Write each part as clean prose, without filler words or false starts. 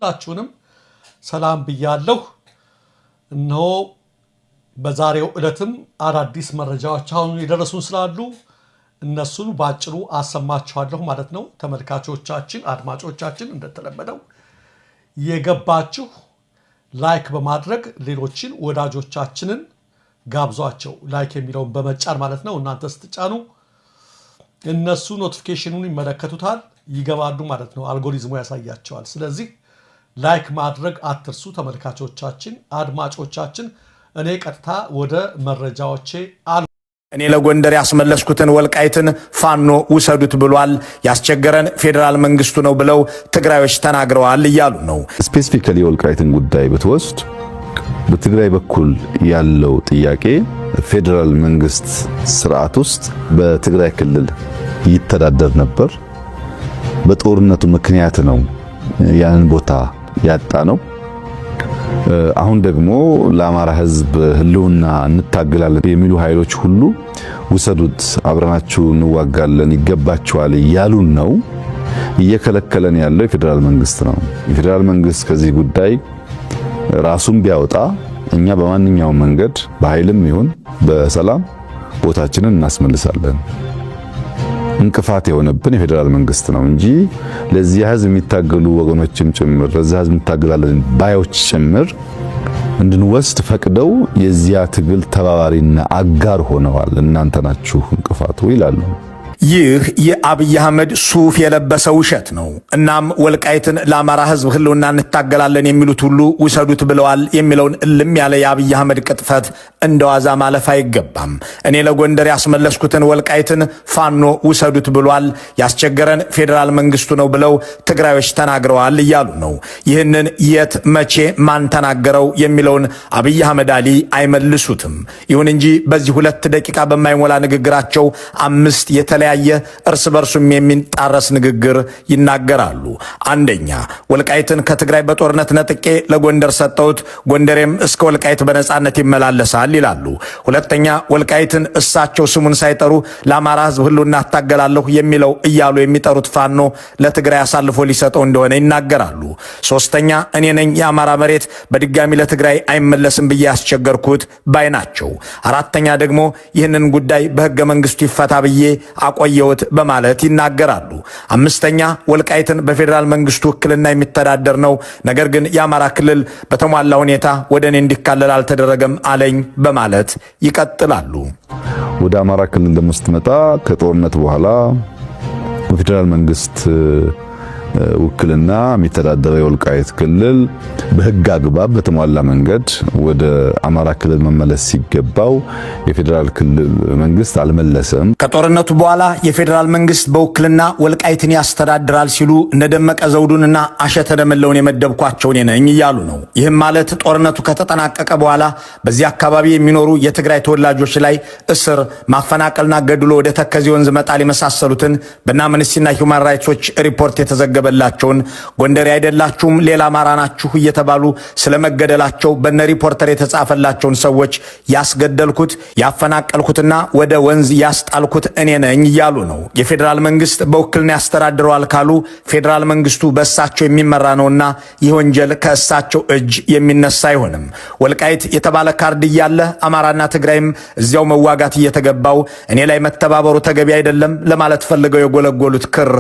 ሁላችሁንም ሰላም ብያለሁ። እነሆ በዛሬው ዕለትም አዳዲስ መረጃዎች አሁን የደረሱን ስላሉ እነሱን ባጭሩ አሰማችኋለሁ ማለት ነው። ተመልካቾቻችን፣ አድማጮቻችን እንደተለመደው የገባችሁ ላይክ በማድረግ ሌሎችን ወዳጆቻችንን ጋብዟቸው። ላይክ የሚለውን በመጫን ማለት ነው። እናንተ ስትጫኑ እነሱ ኖቲፊኬሽኑን ይመለከቱታል፣ ይገባሉ ማለት ነው። አልጎሪዝሙ ያሳያቸዋል። ስለዚህ ላይክ ማድረግ አትርሱ ተመልካቾቻችን፣ አድማጮቻችን። እኔ ቀጥታ ወደ መረጃዎቼ አሉ። እኔ ለጎንደር ያስመለስኩትን ወልቃይትን ፋኖ ውሰዱት ብሏል፣ ያስቸገረን ፌደራል መንግስቱ ነው ብለው ትግራዮች ተናግረዋል እያሉ ነው። ስፔሲፊካሊ ወልቃይትን ጉዳይ ብትወስድ በትግራይ በኩል ያለው ጥያቄ ፌደራል መንግስት ስርዓት ውስጥ በትግራይ ክልል ይተዳደር ነበር። በጦርነቱ ምክንያት ነው ያንን ቦታ ያጣ ነው። አሁን ደግሞ ለአማራ ህዝብ ህልውና እንታገላለን የሚሉ ኃይሎች ሁሉ ውሰዱት፣ አብረናችሁ እንዋጋለን፣ ይገባችኋል ያሉን ነው። እየከለከለን ያለው የፌደራል መንግስት ነው። የፌደራል መንግስት ከዚህ ጉዳይ ራሱን ቢያወጣ እኛ በማንኛውም መንገድ በኃይልም ይሁን በሰላም ቦታችንን እናስመልሳለን። እንቅፋት የሆነብን የፌደራል መንግስት ነው እንጂ ለዚህ ህዝብ የሚታገሉ ወገኖችም ጭምር ለዚህ ህዝብ እንታገላለን ባዮች ጭምር እንድንወስድ ፈቅደው የዚያ ትግል ተባባሪና አጋር ሆነዋል። እናንተ ናችሁ እንቅፋቱ ይላሉ። ይህ የአብይ አህመድ ሱፍ የለበሰ ውሸት ነው። እናም ወልቃይትን ለአማራ ህዝብ ህልውና እንታገላለን የሚሉት ሁሉ ውሰዱት ብለዋል የሚለውን እልም ያለ የአብይ አህመድ ቅጥፈት እንደዋዛ ማለፍ አይገባም። እኔ ለጎንደር ያስመለስኩትን ወልቃይትን ፋኖ ውሰዱት ብሏል፣ ያስቸገረን ፌደራል መንግስቱ ነው ብለው ትግራዮች ተናግረዋል እያሉ ነው። ይህንን የት መቼ ማን ተናገረው የሚለውን አብይ አህመድ አሊ አይመልሱትም። ይሁን እንጂ በዚህ 2 ደቂቃ በማይሞላ ንግግራቸው 5 የተለያየ እርስ በርሱም የሚጣረስ ንግግር ይናገራሉ። አንደኛ፣ ወልቃይትን ከትግራይ በጦርነት ነጥቄ ለጎንደር ሰጠሁት፣ ጎንደሬም እስከ ወልቃይት በነጻነት ይመላለሳል ይላሉ። ሁለተኛ፣ ወልቃይትን እሳቸው ስሙን ሳይጠሩ ለአማራ ህዝብ ህልውና እታገላለሁ የሚለው እያሉ የሚጠሩት ፋኖ ለትግራይ አሳልፎ ሊሰጠው እንደሆነ ይናገራሉ። ሶስተኛ፣ እኔ ነኝ የአማራ መሬት በድጋሚ ለትግራይ አይመለስም ብዬ ያስቸገርኩት ባይ ናቸው። አራተኛ ደግሞ ይህንን ጉዳይ በህገ መንግስቱ ይፈታ ብዬ ቆየውት በማለት ይናገራሉ። አምስተኛ፣ ወልቃይትን በፌደራል መንግስቱ ውክልና የሚተዳደር ነው፣ ነገር ግን የአማራ ክልል በተሟላ ሁኔታ ወደ እኔ እንዲካለል አልተደረገም አለኝ በማለት ይቀጥላሉ። ወደ አማራ ክልል ለምስትመጣ ከጦርነት በኋላ በፌደራል መንግስት ውክልና የሚተዳደረው የወልቃይት ክልል በህግ አግባብ በተሟላ መንገድ ወደ አማራ ክልል መመለስ ሲገባው የፌደራል ክልል መንግስት አልመለሰም። ከጦርነቱ በኋላ የፌደራል መንግስት በውክልና ወልቃይትን ያስተዳድራል ሲሉ እነደመቀ ዘውዱንና አሸተ ደምለውን የመደብኳቸው እኔ ነኝ እያሉ ነው። ይህም ማለት ጦርነቱ ከተጠናቀቀ በኋላ በዚህ አካባቢ የሚኖሩ የትግራይ ተወላጆች ላይ እስር፣ ማፈናቀልና ገድሎ ወደ ተከዜ ወንዝ መጣል የመሳሰሉትን በአምነስቲና ሂውማን ራይትስ ሪፖርት የተዘገበ በላቸውን ጎንደሬ አይደላችሁም ሌላ አማራ ናችሁ እየተባሉ ስለመገደላቸው በነ ሪፖርተር የተጻፈላቸውን ሰዎች ያስገደልኩት ያፈናቀልኩትና ወደ ወንዝ ያስጣልኩት እኔ ነኝ እያሉ ነው። የፌደራል መንግስት በውክልና ያስተዳድረዋል ካሉ ፌደራል መንግስቱ በእሳቸው የሚመራ ነውና ይህ ወንጀል ከእሳቸው እጅ የሚነሳ አይሆንም። ወልቃይት የተባለ ካርድ እያለ አማራና ትግራይም እዚያው መዋጋት እየተገባው እኔ ላይ መተባበሩ ተገቢ አይደለም ለማለት ፈልገው የጎለጎሉት ክር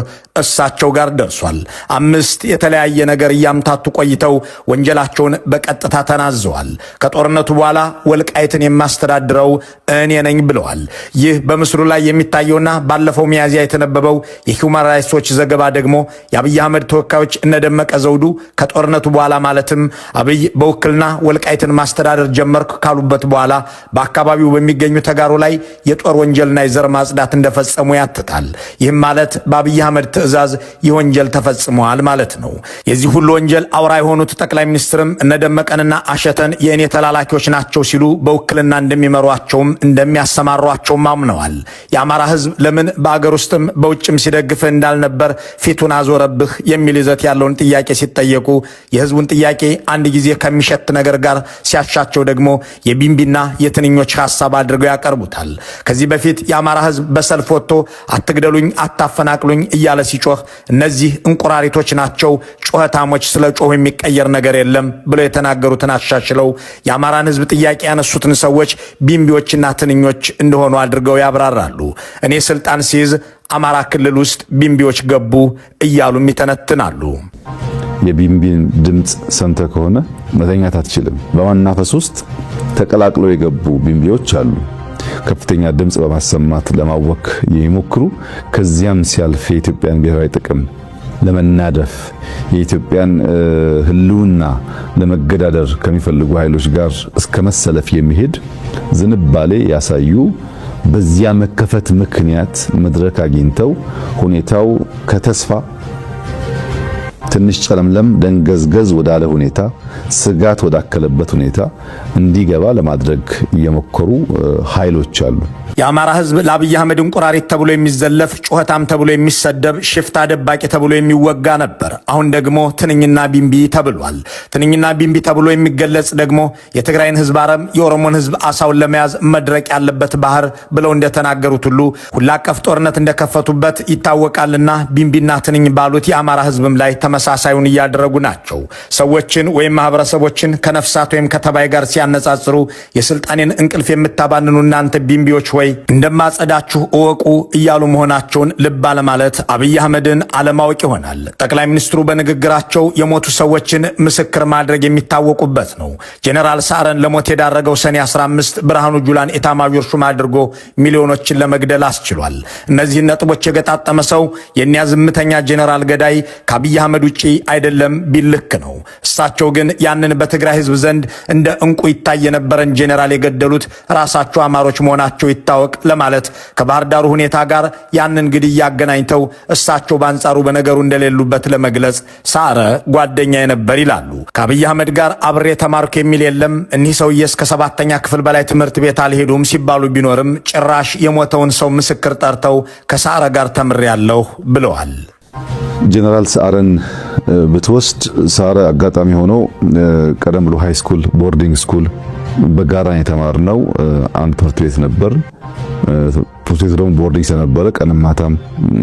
እሳቸው ጋር ደርሷል። 5 የተለያየ ነገር እያምታቱ ቆይተው ወንጀላቸውን በቀጥታ ተናዘዋል። ከጦርነቱ በኋላ ወልቃይትን የማስተዳድረው እኔ ነኝ ብለዋል። ይህ በምስሉ ላይ የሚታየውና ባለፈው ሚያዝያ የተነበበው የሂውማን ራይትስ ዘገባ ደግሞ የአብይ አህመድ ተወካዮች እነደመቀ ዘውዱ ከጦርነቱ በኋላ ማለትም አብይ በውክልና ወልቃይትን ማስተዳደር ጀመርኩ ካሉበት በኋላ በአካባቢው በሚገኙ ተጋሩ ላይ የጦር ወንጀልና የዘር ማጽዳት እንደፈጸሙ ያትታል። ይህም ማለት በአብይ አህመድ ትዕዛዝ የወንጀል ተፈጽመዋል ማለት ነው። የዚህ ሁሉ ወንጀል አውራ የሆኑት ጠቅላይ ሚኒስትርም እነደመቀንና አሸተን የእኔ ተላላኪዎች ናቸው ሲሉ በውክልና እንደሚመሯቸውም እንደሚያሰማሯቸውም አምነዋል። የአማራ ህዝብ ለምን በአገር ውስጥም በውጭም ሲደግፍህ እንዳልነበር ፊቱን አዞረብህ የሚል ይዘት ያለውን ጥያቄ ሲጠየቁ የህዝቡን ጥያቄ አንድ ጊዜ ከሚሸት ነገር ጋር ሲያሻቸው ደግሞ የቢምቢና የትንኞች ሐሳብ አድርገው ያቀርቡታል። ከዚህ በፊት የአማራ ህዝብ በሰልፍ ወጥቶ አትግደሉኝ፣ አታፈናቅሉኝ እያለ ሲጮህ እነዚህ እንቁራሪቶች ናቸው፣ ጩኸታሞች፣ ስለ ጮሁ የሚቀየር ነገር የለም ብለው የተናገሩትን አሻሽለው የአማራን ሕዝብ ጥያቄ ያነሱትን ሰዎች ቢምቢዎችና ትንኞች እንደሆኑ አድርገው ያብራራሉ። እኔ ስልጣን ሲይዝ አማራ ክልል ውስጥ ቢምቢዎች ገቡ እያሉም ይተነትናሉ። የቢምቢን ድምፅ ሰምተ ከሆነ መተኛት አትችልም። በማናፈስ ውስጥ ተቀላቅለው የገቡ ቢምቢዎች አሉ። ከፍተኛ ድምፅ በማሰማት ለማወክ የሚሞክሩ ከዚያም ሲያልፍ የኢትዮጵያን ብሔራዊ ጥቅም ለመናደፍ የኢትዮጵያን ህልውና ለመገዳደር ከሚፈልጉ ኃይሎች ጋር እስከ መሰለፍ የሚሄድ ዝንባሌ ያሳዩ። በዚያ መከፈት ምክንያት መድረክ አግኝተው ሁኔታው ከተስፋ ትንሽ ጨለምለም ደንገዝገዝ ወዳለ ሁኔታ ስጋት ወዳከለበት ሁኔታ እንዲገባ ለማድረግ እየሞከሩ ኃይሎች አሉ። የአማራ ህዝብ ለአብይ አህመድ እንቁራሪት ተብሎ የሚዘለፍ ጩኸታም ተብሎ የሚሰደብ ሽፍታ ደባቂ ተብሎ የሚወጋ ነበር። አሁን ደግሞ ትንኝና ቢምቢ ተብሏል። ትንኝና ቢምቢ ተብሎ የሚገለጽ ደግሞ የትግራይን ህዝብ አረም፣ የኦሮሞን ህዝብ አሳውን ለመያዝ መድረቅ ያለበት ባህር ብለው እንደተናገሩት ሁሉ ሁላ አቀፍ ጦርነት እንደከፈቱበት ይታወቃልና ቢምቢና ትንኝ ባሉት የአማራ ህዝብም ላይ ተመሳሳዩን እያደረጉ ናቸው። ሰዎችን ወይም ማህበረሰቦችን ከነፍሳት ወይም ከተባይ ጋር ሲያነጻጽሩ የስልጣኔን እንቅልፍ የምታባንኑ እናንተ ቢምቢዎች ወይ እንደማጸዳችሁ እወቁ እያሉ መሆናቸውን ልብ አለማለት አብይ አህመድን አለማወቅ ይሆናል። ጠቅላይ ሚኒስትሩ በንግግራቸው የሞቱ ሰዎችን ምስክር ማድረግ የሚታወቁበት ነው። ጄኔራል ሰዓረን ለሞት የዳረገው ሰኔ 15 ብርሃኑ ጁላን ኤታማዦር ሹም አድርጎ ሚሊዮኖችን ለመግደል አስችሏል። እነዚህን ነጥቦች የገጣጠመ ሰው የኒያ ዝምተኛ ጄኔራል ገዳይ ከአብይ አህመድ ውጪ አይደለም ቢልክ ነው። እሳቸው ግን ያንን በትግራይ ህዝብ ዘንድ እንደ እንቁ ይታይ የነበረን ጄኔራል የገደሉት ራሳቸው አማሮች መሆናቸው ይታወቅ ለማለት ከባህር ዳሩ ሁኔታ ጋር ያንን ግድያ አገናኝተው እሳቸው በአንጻሩ በነገሩ እንደሌሉበት ለመግለጽ ሰዓረ ጓደኛዬ ነበር ይላሉ። ከአብይ አህመድ ጋር አብሬ ተማርኩ የሚል የለም። እኒህ ሰውዬ እስከ 7ኛ ክፍል በላይ ትምህርት ቤት አልሄዱም ሲባሉ ቢኖርም ጭራሽ የሞተውን ሰው ምስክር ጠርተው ከሰዓረ ጋር ተምሬያለሁ ብለዋል። ጄኔራል ሰዓረን ብትወስድ ሰዓረ አጋጣሚ ሆኖ ቀደም ብሎ ሃይ ስኩል ቦርዲንግ ስኩል በጋራ የተማርነው አንድ ትምህርት ቤት ነበር። ፕሮፌሰር ደግሞ ቦርዲንግ ስለነበረ ቀንም ማታም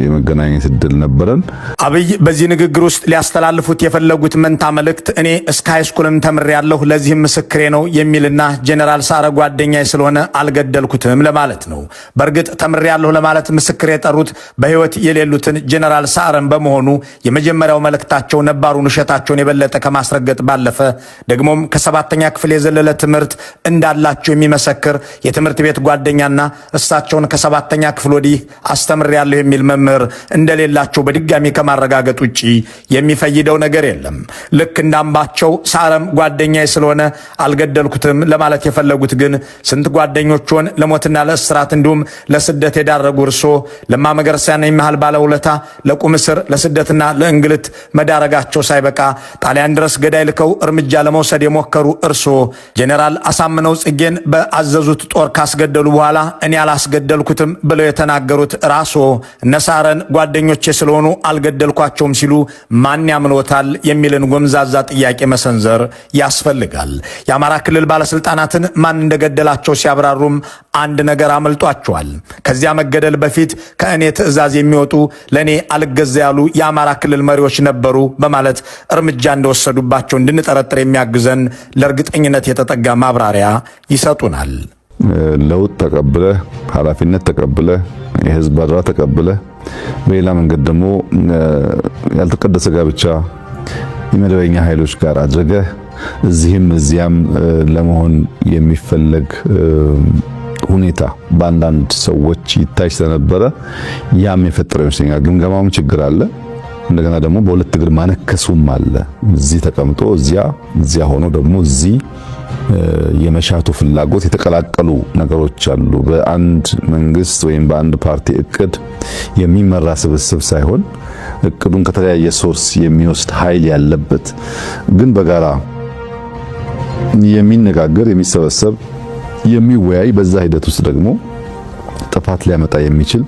የመገናኘት እድል ነበረን። አብይ በዚህ ንግግር ውስጥ ሊያስተላልፉት የፈለጉት መንታ መልእክት እኔ እስከ ሃይስኩልም ተምሬያለሁ ለዚህም ምስክሬ ነው የሚልና ጄኔራል ሰዓረ ጓደኛዬ ስለሆነ አልገደልኩትም ለማለት ነው። በእርግጥ ተምሬያለሁ ለማለት ምስክር የጠሩት በህይወት የሌሉትን ጄኔራል ሰዓረን በመሆኑ የመጀመሪያው መልእክታቸው ነባሩን ውሸታቸውን የበለጠ ከማስረገጥ ባለፈ ደግሞም ከ7ኛ ክፍል የዘለለ ትምህርት እንዳላቸው የሚመሰክር የትምህርት ቤት ጓደኛና እሳቸውን ከ7ኛ ክፍል ወዲህ አስተምሬያለሁ የሚል መምህር እንደሌላቸው በድጋሚ ከማረጋገጥ ውጪ የሚፈይደው ነገር የለም። ልክ እንዳምባቸው ሰዓረም ጓደኛዬ ስለሆነ አልገደልኩትም ለማለት የፈለጉት ግን ስንት ጓደኞችን ለሞትና ለእስራት እንዲሁም ለስደት የዳረጉ እርሶ ለማ መገርሳን የሚያህል ባለውለታ ለቁም እስር ለስደትና ለእንግልት መዳረጋቸው ሳይበቃ ጣሊያን ድረስ ገዳይ ልከው እርምጃ ለመውሰድ የሞከሩ እርሶ ጄኔራል አሳምነው ጽጌን በአዘዙት ጦር ካስገደሉ በኋላ እኔ አላስገደልኩትም ብለው የተናገሩት ራሶ እነ ሰዓረን ጓደኞቼ ስለሆኑ አልገደልኳቸውም ሲሉ ማን ያምኖታል የሚልን ጎምዛዛ ጥያቄ መሰንዘር ያስፈልጋል። የአማራ ክልል ባለስልጣናትን ማን እንደገደላቸው ሲያብራሩም አንድ ነገር አመልጧቸዋል። ከዚያ መገደል በፊት ከእኔ ትዕዛዝ የሚወጡ ለእኔ አልገዛ ያሉ የአማራ ክልል መሪዎች ነበሩ በማለት እርምጃ እንደወሰዱባቸው እንድንጠረጥር የሚያግዘን ለእርግጠኝነት የተጠጋ ማብራሪያ ይሰጡናል። ለውጥ ተቀብለ ኃላፊነት ተቀብለ የህዝብ አደራ ተቀብለ በሌላ መንገድ ደግሞ ያልተቀደሰ ጋብቻ የመደበኛ ኃይሎች ጋር አድርገ እዚህም እዚያም ለመሆን የሚፈለግ ሁኔታ በአንዳንድ ሰዎች ይታይ ስለነበረ ያም የፈጠረው ይመስለኛል። ግምገማውም ችግር አለ። እንደገና ደግሞ በሁለት እግር ማነከሱም አለ። እዚህ ተቀምጦ እዚያ ሆኖ ደግሞ እዚህ የመሻቱ ፍላጎት የተቀላቀሉ ነገሮች አሉ። በአንድ መንግስት ወይም በአንድ ፓርቲ እቅድ የሚመራ ስብስብ ሳይሆን እቅዱን ከተለያየ ሶርስ የሚወስድ ኃይል ያለበት ግን በጋራ የሚነጋገር የሚሰበሰብ የሚወያይ በዛ ሂደት ውስጥ ደግሞ ጥፋት ሊያመጣ የሚችል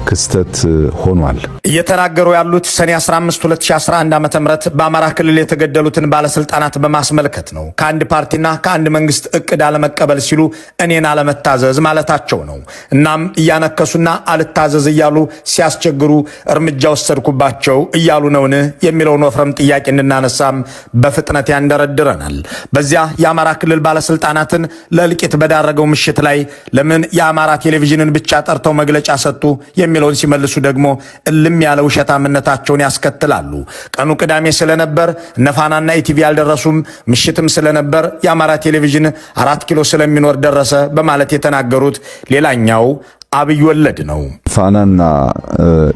ክስተት ሆኗል። እየተናገሩ ያሉት ሰኔ 15 2011 ዓ.ም በአማራ ክልል የተገደሉትን ባለስልጣናት በማስመልከት ነው። ከአንድ ፓርቲና ከአንድ መንግስት እቅድ አለመቀበል ሲሉ እኔን አለመታዘዝ ማለታቸው ነው። እናም እያነከሱና አልታዘዝ እያሉ ሲያስቸግሩ እርምጃ ወሰድኩባቸው እያሉ ነውን የሚለውን ወፍረም ጥያቄ እንድናነሳም በፍጥነት ያንደረድረናል። በዚያ የአማራ ክልል ባለስልጣናትን ለእልቂት በዳረገው ምሽት ላይ ለምን የአማራ ቴሌቪዥንን ብቻ ጠርተው መግለጫ ሰጡ የሚለውን ሲመልሱ ደግሞ እልም ያለ ውሸታምነታቸውን ያስከትላሉ። ቀኑ ቅዳሜ ስለነበር ነፋናና ኢቲቪ ያልደረሱም፣ ምሽትም ስለነበር የአማራ ቴሌቪዥን 4 ኪሎ ስለሚኖር ደረሰ በማለት የተናገሩት ሌላኛው አብይ ወለድ ነው። ፋናና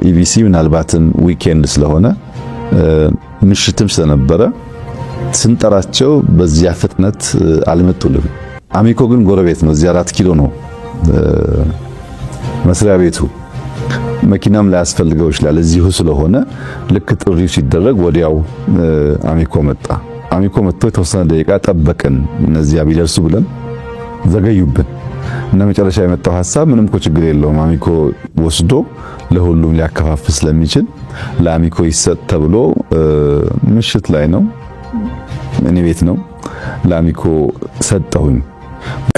ኢቢሲ ምናልባትም ዊኬንድ ስለሆነ ምሽትም ስለነበረ ስንጠራቸው በዚያ ፍጥነት አልመጡልም። አሚኮ ግን ጎረቤት ነው፣ እዚያ 4 ኪሎ ነው መስሪያ ቤቱ። መኪናም ላይ ያስፈልገው ይችላል። እዚሁ ስለሆነ ልክ ጥሪው ሲደረግ ወዲያው አሚኮ መጣ። አሚኮ መጥቶ የተወሰነ ደቂቃ ጠበቅን እነዚያ ቢደርሱ ብለን ዘገዩብን እና መጨረሻ የመጣው ሐሳብ ምንም ችግር የለውም አሚኮ ወስዶ ለሁሉም ሊያከፋፍል ስለሚችል ለአሚኮ ይሰጥ ተብሎ ምሽት ላይ ነው፣ እኔ ቤት ነው፣ ለአሚኮ ሰጠሁኝ።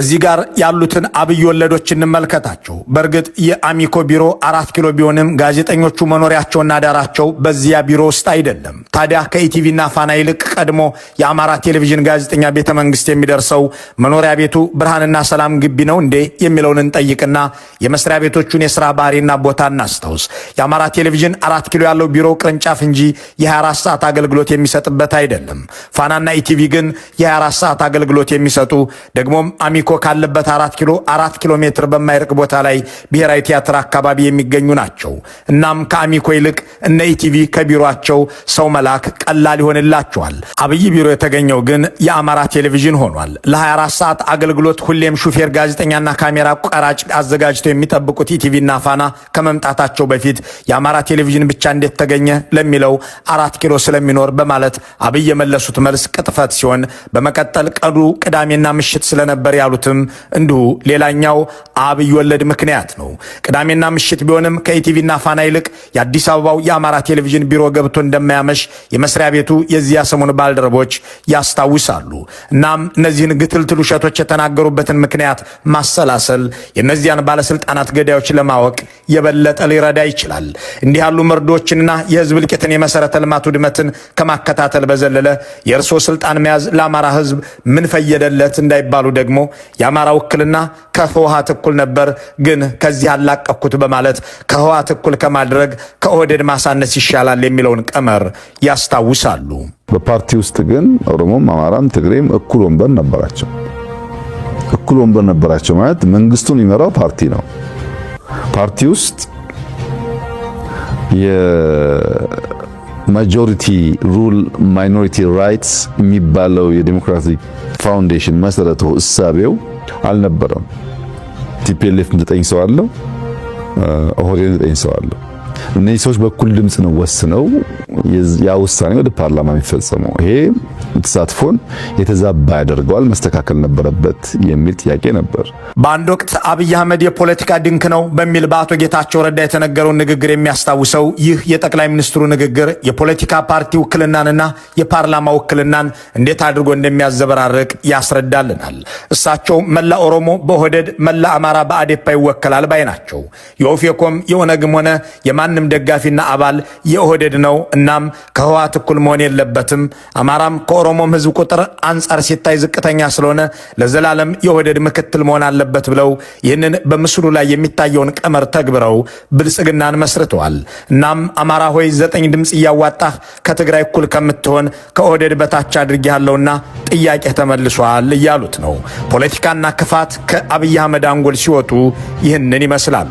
እዚህ ጋር ያሉትን አብይ ወለዶች እንመልከታቸው። በእርግጥ የአሚኮ ቢሮ 4 ኪሎ ቢሆንም ጋዜጠኞቹ መኖሪያቸውና ዳራቸው በዚያ ቢሮ ውስጥ አይደለም። ታዲያ ከኢቲቪና ፋና ይልቅ ቀድሞ የአማራ ቴሌቪዥን ጋዜጠኛ ቤተ መንግስት የሚደርሰው መኖሪያ ቤቱ ብርሃንና ሰላም ግቢ ነው እንዴ የሚለውን እንጠይቅና የመስሪያ ቤቶቹን የሥራ ባህሪና ቦታ እናስታውስ። የአማራ ቴሌቪዥን 4 ኪሎ ያለው ቢሮ ቅርንጫፍ እንጂ የ24 ሰዓት አገልግሎት የሚሰጥበት አይደለም። ፋናና ኢቲቪ ግን የ24 ሰዓት አገልግሎት የሚሰጡ ደግሞም አሚኮ ካለበት 4 ኪሎ ሜትር በማይርቅ ቦታ ላይ ብሔራዊ ቲያትር አካባቢ የሚገኙ ናቸው። እናም ከአሚኮ ይልቅ እነ ኢቲቪ ከቢሮአቸው ሰው መላክ ቀላል ይሆንላቸዋል። አብይ ቢሮ የተገኘው ግን የአማራ ቴሌቪዥን ሆኗል። ለ24 ሰዓት አገልግሎት ሁሌም ሹፌር፣ ጋዜጠኛና ካሜራ ቀራጭ አዘጋጅተው የሚጠብቁት ኢቲቪና ፋና ከመምጣታቸው በፊት የአማራ ቴሌቪዥን ብቻ እንዴት ተገኘ ለሚለው 4 ኪሎ ስለሚኖር በማለት አብይ የመለሱት መልስ ቅጥፈት ሲሆን፣ በመቀጠል ቀኑ ቅዳሜና ምሽት ስለነበር ያሉትም እንዲሁ ሌላኛው አብይ ወለድ ምክንያት ነው። ቅዳሜና ምሽት ቢሆንም ከኢቲቪና ፋና ይልቅ የአዲስ አበባው የአማራ ቴሌቪዥን ቢሮ ገብቶ እንደማያመሽ የመስሪያ ቤቱ የዚያ ሰሞን ባልደረቦች ያስታውሳሉ። እናም እነዚህን ግትልትል ውሸቶች የተናገሩበትን ምክንያት ማሰላሰል የእነዚያን ባለስልጣናት ገዳዮች ለማወቅ የበለጠ ሊረዳ ይችላል። እንዲህ ያሉ መርዶችንና የህዝብ እልቂትን፣ የመሰረተ ልማት ውድመትን ከማከታተል በዘለለ የእርሶ ስልጣን መያዝ ለአማራ ህዝብ ምን ፈየደለት እንዳይባሉ ደግሞ የአማራ ውክልና ከህወሓት እኩል ነበር፣ ግን ከዚህ አላቀኩት በማለት ከህወሓት እኩል ከማድረግ ከኦህዴድ ማሳነስ ይሻላል የሚለውን ቀመር ያስታውሳሉ። በፓርቲ ውስጥ ግን ኦሮሞም አማራም ትግሬም እኩል ወንበር ነበራቸው። እኩል ወንበር ነበራቸው ማለት መንግስቱን የሚመራው ፓርቲ ነው። ፓርቲ ውስጥ የማጆሪቲ ሩል ማይኖሪቲ ራይትስ የሚባለው የዲሞክራቲክ ፋውንዴሽን መሰረቱ እሳቤው አልነበረም። ቲፒኤልኤፍ 9 ሰው አለው፣ ኦህዴድ 9 ሰው አለው። እነዚህ ሰዎች በኩል ድምጽ ነው ወስነው ያ ውሳኔ ወደ ፓርላማ የሚፈጸመው። ይሄ ተሳትፎን የተዛባ ያደርገዋል፣ መስተካከል ነበረበት የሚል ጥያቄ ነበር። በአንድ ወቅት አብይ አህመድ የፖለቲካ ድንክ ነው በሚል በአቶ ጌታቸው ረዳ የተነገረውን ንግግር የሚያስታውሰው ይህ የጠቅላይ ሚኒስትሩ ንግግር የፖለቲካ ፓርቲ ውክልናንና የፓርላማ ውክልናን እንዴት አድርጎ እንደሚያዘበራርቅ ያስረዳልናል። እሳቸው መላ ኦሮሞ በኦህዴድ መላ አማራ በአዴፓ ይወከላል ባይ ናቸው። የኦፌኮም የኦነግም ሆነ የማንም ደጋፊና አባል የኦህዴድ ነው። እናም ከህወሓት እኩል መሆን የለበትም። አማራም ከኦሮሞም ህዝብ ቁጥር አንጻር ሲታይ ዝቅተኛ ስለሆነ ለዘላለም የኦህዴድ ምክትል መሆን አለበት ብለው ይህንን በምስሉ ላይ የሚታየውን ቀመር ተግብረው ብልጽግናን መስርተዋል። እናም አማራ ሆይ 9 ድምፅ እያዋጣህ ከትግራይ እኩል ከምትሆን ከኦህዴድ በታች አድርጌያለሁና ጥያቄ ተመልሷል እያሉት ነው። ፖለቲካና ክፋት ከአብይ አህመድ አንጎል ሲወጡ ይህንን ይመስላል።